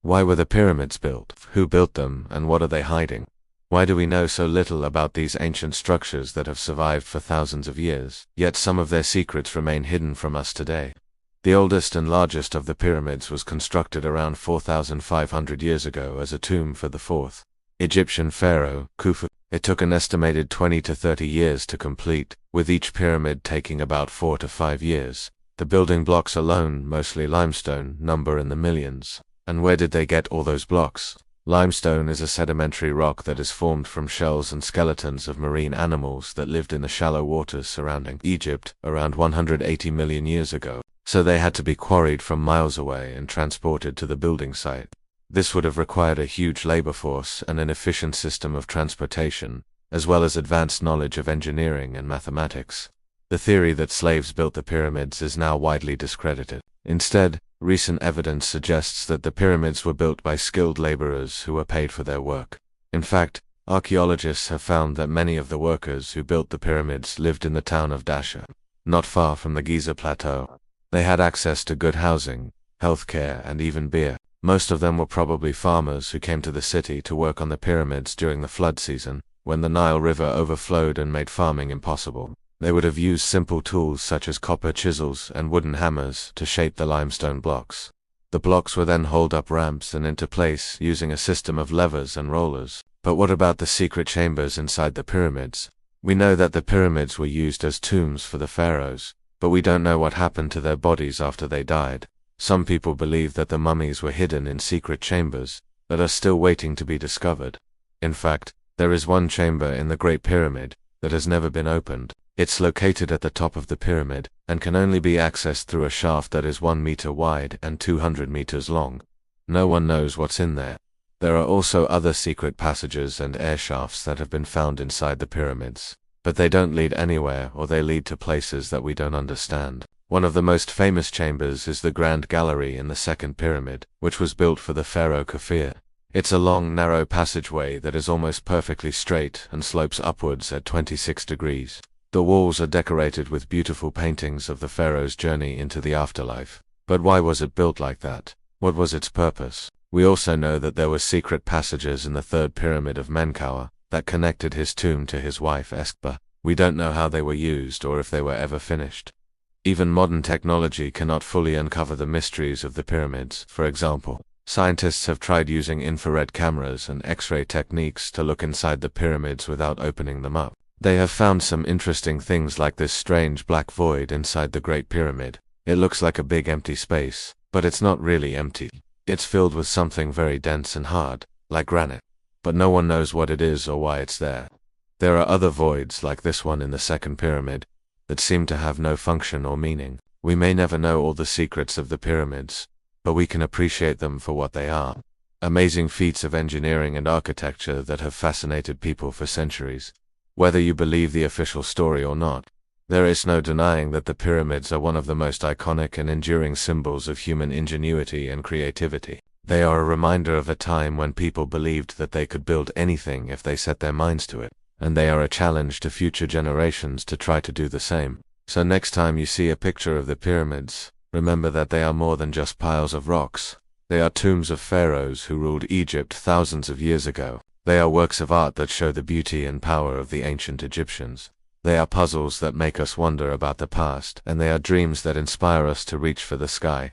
Why were the pyramids built? Who built them, and what are they hiding? Why do we know so little about these ancient structures that have survived for thousands of years, yet some of their secrets remain hidden from us today? The oldest and largest of the pyramids was constructed around 4,500 years ago as a tomb for the fourth Egyptian pharaoh, Khufu. It took an estimated 20 to 30 years to complete, with each pyramid taking about 4 to 5 years. The building blocks alone, mostly limestone, number in the millions. And where did they get all those blocks? Limestone is a sedimentary rock that is formed from shells and skeletons of marine animals that lived in the shallow waters surrounding Egypt around 180 million years ago. So they had to be quarried from miles away and transported to the building site. This would have required a huge labor force and an efficient system of transportation, as well as advanced knowledge of engineering and mathematics. The theory that slaves built the pyramids is now widely discredited. Instead, recent evidence suggests that the pyramids were built by skilled laborers who were paid for their work. In fact, archaeologists have found that many of the workers who built the pyramids lived in the town of Dasha, not far from the Giza plateau. They had access to good housing, healthcare, and even beer. Most of them were probably farmers who came to the city to work on the pyramids during the flood season, when the Nile River overflowed and made farming impossible. They would have used simple tools such as copper chisels and wooden hammers to shape the limestone blocks. The blocks were then hauled up ramps and into place using a system of levers and rollers. But what about the secret chambers inside the pyramids? We know that the pyramids were used as tombs for the pharaohs, but we don't know what happened to their bodies after they died. Some people believe that the mummies were hidden in secret chambers that are still waiting to be discovered. In fact, there is one chamber in the Great Pyramid that has never been opened. It's located at the top of the pyramid and can only be accessed through a shaft that is 1 meter wide and 200 meters long. No one knows what's in there. There are also other secret passages and air shafts that have been found inside the pyramids, but they don't lead anywhere, or they lead to places that we don't understand. One of the most famous chambers is the Grand Gallery in the second pyramid, which was built for the pharaoh Khufu. It's a long, narrow passageway that is almost perfectly straight and slopes upwards at 26 degrees. The walls are decorated with beautiful paintings of the pharaoh's journey into the afterlife. But why was it built like that? What was its purpose? We also know that there were secret passages in the third pyramid of Menkaure that connected his tomb to his wife Eskhba. We don't know how they were used or if they were ever finished. Even modern technology cannot fully uncover the mysteries of the pyramids. For example, scientists have tried using infrared cameras and X-ray techniques to look inside the pyramids without opening them up. They have found some interesting things like this strange black void inside the Great Pyramid. It looks like a big empty space, but it's not really empty. It's filled with something very dense and hard, like granite. But no one knows what it is or why it's there. There are other voids like this one in the second pyramid that seem to have no function or meaning. We may never know all the secrets of the pyramids, but we can appreciate them for what they are. Amazing feats of engineering and architecture that have fascinated people for centuries. Whether you believe the official story or not, there is no denying that the pyramids are one of the most iconic and enduring symbols of human ingenuity and creativity. They are a reminder of a time when people believed that they could build anything if they set their minds to it. And they are a challenge to future generations to try to do the same. So next time you see a picture of the pyramids, remember that they are more than just piles of rocks. They are tombs of pharaohs who ruled Egypt thousands of years ago. They are works of art that show the beauty and power of the ancient Egyptians. They are puzzles that make us wonder about the past, and they are dreams that inspire us to reach for the sky.